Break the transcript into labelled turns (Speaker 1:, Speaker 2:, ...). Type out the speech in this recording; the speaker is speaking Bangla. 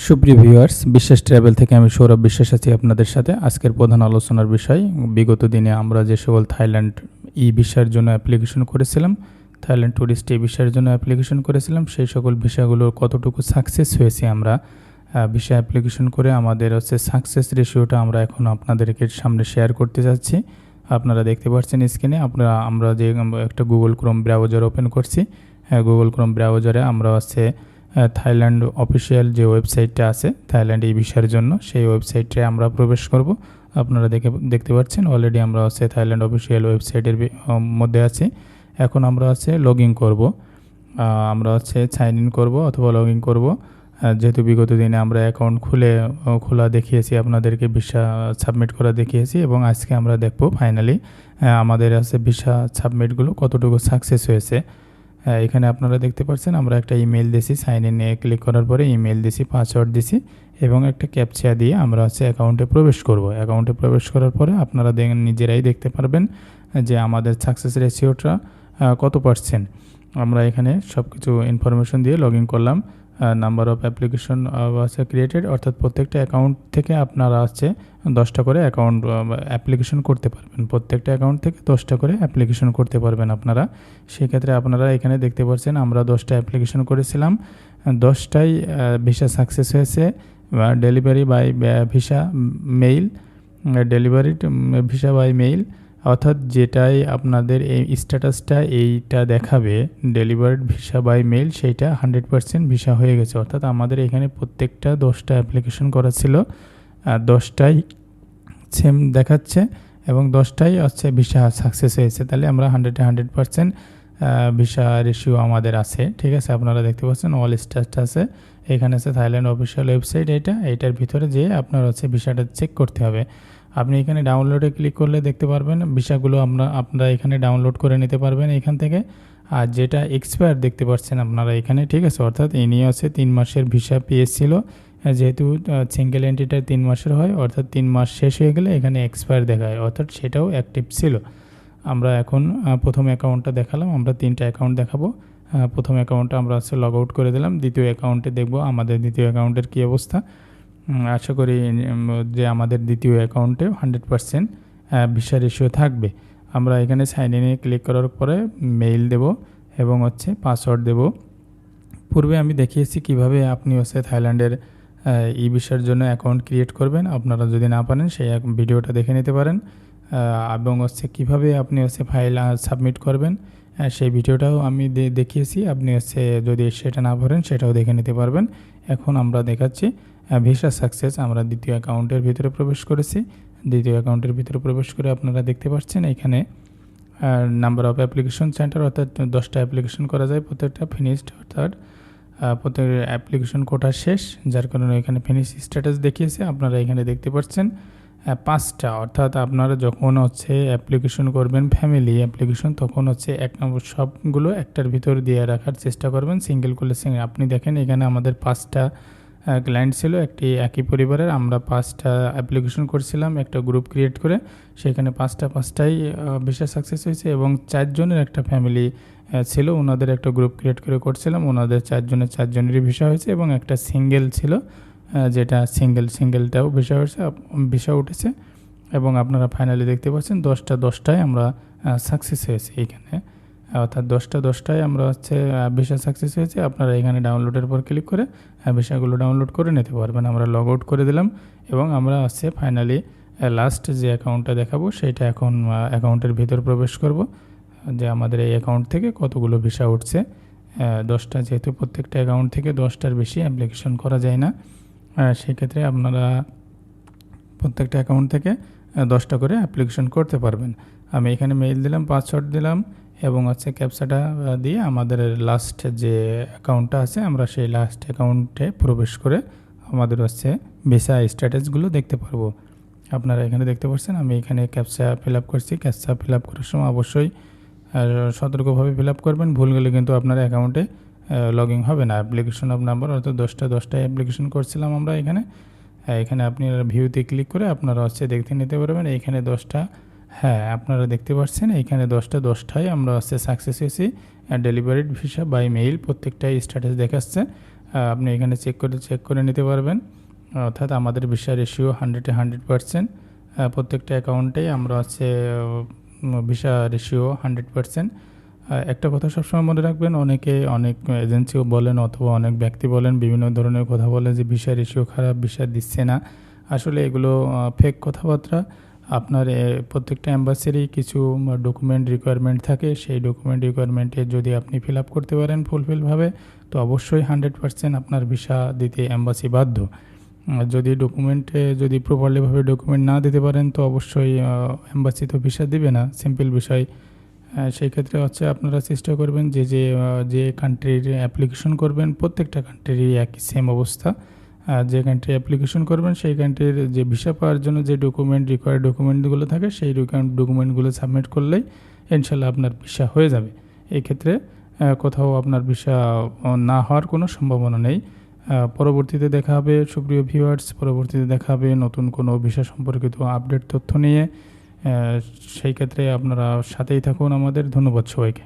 Speaker 1: সুপ্রিয় ভিউয়ার্স, বিশ্বাস ট্রাভেল থেকে আমি সৌরভ বিশ্বাস আছি আপনাদের সাথে। আজকের প্রধান আলোচনার বিষয়, বিগত দিনে আমরা যে সকল থাইল্যান্ড ভিসার জন্য অ্যাপ্লিকেশন করেছিলাম, থাইল্যান্ড ট্যুরিস্ট ভিসার জন্য অ্যাপ্লিকেশন করেছিলাম, সেই সকল ভিসাগুলোর কতটুকু সাকসেস হয়েছে আমরা ভিসা অ্যাপ্লিকেশন করে আমাদের সাকসেস রেশিওটা আমরা এখন আপনাদেরকে সামনে শেয়ার করতে যাচ্ছি। আপনারা দেখতে পাচ্ছেন স্ক্রিনে, আমরা যে একটা গুগল ক্রোম ব্রাউজার ওপেন করছি। গুগল ক্রোম ব্রাউজারে আমরা থাইল্যান্ড অফিসিয়াল যে ওয়েবসাইটটা আছে থাইল্যান্ড ভিসার জন্য, সেই ওয়েবসাইটে আমরা প্রবেশ করব। আপনারা দেখতে পাচ্ছেন অলরেডি আমরা থাইল্যান্ড অফিসিয়াল ওয়েবসাইটের মধ্যে আছি। এখন আমরা লগ ইন করবো, আমরা সাইন ইন করবো অথবা লগ ইন করবো। যেহেতু বিগত দিনে আমরা অ্যাকাউন্ট খোলা দেখিয়েছি, আপনাদেরকে ভিসা সাবমিট করা দেখিয়েছি, এবং আজকে আমরা দেখব ফাইনালি আমাদের ভিসা সাবমিটগুলো কতটুকু সাকসেস হয়েছে। এখানে আপনারা দেখতে পাচ্ছেন আমরা একটা ইমেল দিয়েছি, সাইন ইন ক্লিক করার পরে ইমেল দিয়েছি, পাসওয়ার্ড দিয়েছি এবং একটা ক্যাপচা দিয়ে আমরা অ্যাকাউন্টে প্রবেশ করব। অ্যাকাউন্টে প্রবেশ করার পরে আপনারা নিজেরাই দেখতে পারবেন যে আমাদের সাকসেস রেশিওটা কত %। আমরা এখানে সব কিছু ইনফরমেশন দিয়ে লগ ইন করলাম। নাম্বার অফ অ্যাপ্লিকেশন ক্রিয়েটেড, অর্থাৎ প্রত্যেকটা অ্যাকাউন্ট থেকে আপনারা 10টা করে অ্যাপ্লিকেশন করতে পারবেন। প্রত্যেকটা অ্যাকাউন্ট থেকে 10টা করে অ্যাপ্লিকেশন করতে পারবেন আপনারা। সেক্ষেত্রে আপনারা এখানে দেখতে পাচ্ছেন আমরা 10টা অ্যাপ্লিকেশন করেছিলাম, 10টাই ভিসা সাকসেস হয়েছে। Delivery by visa mail, delivered visa by mail, অর্থাৎ যেটাই আপনাদের এই স্ট্যাটাসটা এইটা দেখাবে ডেলিভার্ড ভিসা বাই মেইল, সেইটা 100% ভিসা হয়ে গেছে। অর্থাৎ আমাদের এখানে প্রত্যেকটা 10টা অ্যাপ্লিকেশন করা ছিল, 10টাই সেম দেখাচ্ছে এবং 10টাই ভিসা সাকসেস হয়েছে। তাহলে আমরা 100% ভিসা রেশিও আমাদের আছে। ঠিক আছে, আপনারা দেখতে পাচ্ছেন অল স্ট্যাটাসে এখানে থাইল্যান্ড অফিসিয়াল ওয়েবসাইট, এইটার ভিতরে যেয়ে আপনার ভিসাটা চেক করতে হবে। আপনি এখানে ডাউনলোডে ক্লিক করলে দেখতে পারবেন ভিসাগুলো আপনারা এখানে ডাউনলোড করে নিতে পারবেন এখান থেকে। আর যেটা এক্সপায়ার দেখতে পাচ্ছেন আপনারা এখানে, ঠিক আছে, অর্থাৎ ইনি 3 মাসের ভিসা পেয়েছিল। যেহেতু সিঙ্গেল এন্ট্রিটা 3 মাসের হয়, অর্থাৎ 3 মাস শেষ হয়ে গেলে এখানে এক্সপায়ার দেখায়, অর্থাৎ সেটাও অ্যাক্টিভ ছিল। আমরা এখন প্রথম অ্যাকাউন্টটা দেখালাম, আমরা 3টা অ্যাকাউন্ট দেখাবো। প্রথম অ্যাকাউন্টটা আমরা লগ আউট করে দিলাম। দ্বিতীয় অ্যাকাউন্টে দেখব আমাদের দ্বিতীয় অ্যাকাউন্টের কী অবস্থা। আশা করি যে আমাদের দ্বিতীয় অ্যাকাউন্টে 100% ভিসা রেশিও থাকবে। আমরা এখানে সাইন ইনে ক্লিক করার পরে মেইল দেব এবং পাসওয়ার্ড দেব। পূর্বে আমি দেখিয়েছি কিভাবে আপনি থাইল্যান্ডের ভিসার জন্য অ্যাকাউন্ট ক্রিয়েট করবেন। আপনারা যদি না পারেন সেই ভিডিওটা দেখে নিতে পারেন, এবং কিভাবে আপনি ফাইল সাবমিট করবেন সেই ভিডিওটাও আমি দেখিয়েছি। আপনি যদি সেটা না পারেন সেটাও দেখে নিতে পারবেন। এখন আমরা দেখাচ্ছি ভিসা সাকসেস। আমরা দ্বিতীয় অ্যাকাউন্টের ভিতরে প্রবেশ করেছি। দ্বিতীয় অ্যাকাউন্টের ভিতরে প্রবেশ করে আপনারা দেখতে পাচ্ছেন এখানে নাম্বার অফ অ্যাপ্লিকেশন সেন্টার, অর্থাৎ 10টা অ্যাপ্লিকেশন করা যায়, প্রত্যেকটা ফিনিশড, অর্থাৎ প্রত্যেক অ্যাপ্লিকেশন কোটা শেষ, যার কারণে এখানে ফিনিশ স্ট্যাটাস দেখিয়েছে। আপনারা এখানে দেখতে পাচ্ছেন 5টা, অর্থাৎ আপনারা যখন অ্যাপ্লিকেশন করবেন ফ্যামিলি অ্যাপ্লিকেশন, তখন এক নম্বর সবগুলো একটার ভিতর দিয়ে রাখার চেষ্টা করবেন, সিঙ্গেল করলে সিঙ্গেল। আপনি দেখেন এখানে আমাদের 5টা ক্লায়েন্ট ছিল, একই পরিবারের। আমরা 5টা অ্যাপ্লিকেশন করছিলাম একটা গ্রুপ ক্রিয়েট করে, সেখানে 5টাই ভিসা সাকসেস হয়েছে। এবং 4 জনের একটা ফ্যামিলি ছিল, ওনাদের একটা গ্রুপ ক্রিয়েট করে করছিলাম, ওনাদের 4 জনেরই ভিসা হয়েছে। এবং একটা সিঙ্গেল ছিল, যেটা সিঙ্গেলটাও ভিসা উঠেছে। এবং আপনারা ফাইনালি দেখতে পাচ্ছেন 10টায় আমরা সাকসেস হয়েছে এখানে, অর্থাৎ 10টায় আমরা ভিসা সাকসেস হয়েছে। আপনারা এখানে ডাউনলোডের পর ক্লিক করে ভিসাগুলো ডাউনলোড করে নিতে পারবেন। আমরা লগ আউট করে দিলাম এবং আমরা ফাইনালি লাস্ট যে অ্যাকাউন্টটা দেখাবো সেটা এখন অ্যাকাউন্টের ভিতর প্রবেশ করব, যে আমাদের এই অ্যাকাউন্ট থেকে কতগুলো ভিসা উঠছে। 10টা, যেহেতু প্রত্যেকটা অ্যাকাউন্ট থেকে 10টার বেশি অ্যাপ্লিকেশন করা যায় না, সেক্ষেত্রে আপনারা প্রত্যেকটা অ্যাকাউন্ট থেকে 10টা করে অ্যাপ্লিকেশন করতে পারবেন। আমি এখানে মেইল দিলাম, পাসওয়ার্ড দিলাম এবং ক্যাপচাটা দিয়ে আমাদের লাস্ট যে অ্যাকাউন্টটা আছে আমরা সেই লাস্ট অ্যাকাউন্টে প্রবেশ করে আমাদের ভিসা স্ট্যাটাসগুলো দেখতে পারবো। আপনারা এখানে দেখতে পাচ্ছেন আমি এখানে ক্যাপচা ফিল আপ করছি। ক্যাপচা ফিল আপ করার সময় অবশ্যই সতর্কভাবে ফিল আপ করবেন, ভুল গেলে কিন্তু আপনার অ্যাকাউন্টে লগ ইন হবে না। অ্যাপ্লিকেশন অফ নাম্বার, অর্থাৎ 10টায় অ্যাপ্লিকেশন করছিলাম আমরা এখানে আপনি ভিউতে ক্লিক করে আপনারা দেখতে নিতে পারবেন। এইখানে 10টা, হ্যাঁ আপনারা দেখতে পাচ্ছেন এইখানে 10টায় আমরা সাকসেস হয়েছি। ডেলিভারিড ভিসা বাই মেইল প্রত্যেকটাই স্ট্যাটাস দেখাচ্ছে। আপনি এখানে চেক করে নিতে পারবেন। অর্থাৎ আমাদের ভিসা রেশিও 100% প্রত্যেকটা অ্যাকাউন্টেই আমরা হচ্ছে ভিসা রেশিও 100%। একটা কথা সবসময় মনে রাখবেন, অনেক এজেন্সিও বলেন অথবা অনেক ব্যক্তি বলেন, বিভিন্ন ধরনের কথা বলে যে ভিসা রেশিও খারাপ, ভিসা দিচ্ছে না। আসলে এগুলো ফেক কথাবার্তা। আপনার প্রত্যেকটা এম্বাসিরই কিছু ডকুমেন্ট রিকোয়ারমেন্ট থাকে, সেই ডকুমেন্ট রিকোয়ারমেন্টে যদি আপনি ফিল আপ করতে পারেন ফুলফিলভাবে, তো অবশ্যই 100% আপনার ভিসা দিতে এম্বাসি বাধ্য। যদি যদি প্রপারলিভাবে ডকুমেন্ট না দিতে পারেন, তো অবশ্যই এম্বাসি তো ভিসা দিবে না, সিম্পল বিষয়। সেই ক্ষেত্রে হচ্ছে আপনারা চেষ্টা করবেন যে কান্ট্রির অ্যাপ্লিকেশন করবেন, প্রত্যেকটা কান্ট্রিরই একই সেম অবস্থা। যে কান্ট্রি অ্যাপ্লিকেশন করবেন সেই কান্ট্রির যে ভিসা পাওয়ার জন্য যে রিকোয়ার্ড ডকুমেন্টগুলো থাকে, সেই ডকুমেন্টগুলো সাবমিট করলেই ইনশাল্লাহ আপনার ভিসা হয়ে যাবে। এই ক্ষেত্রে কোথাও আপনার ভিসা না হওয়ার কোনো সম্ভাবনা নেই। পরবর্তীতে দেখা হবে সুপ্রিয় ভিউয়ার্স, পরবর্তীতে দেখা হবে নতুন কোনো ভিসা সম্পর্কিত আপডেট তথ্য নিয়ে। সেই ক্ষেত্রে আপনারা সাথেই থাকুন আমাদের। ধন্যবাদ সবাইকে।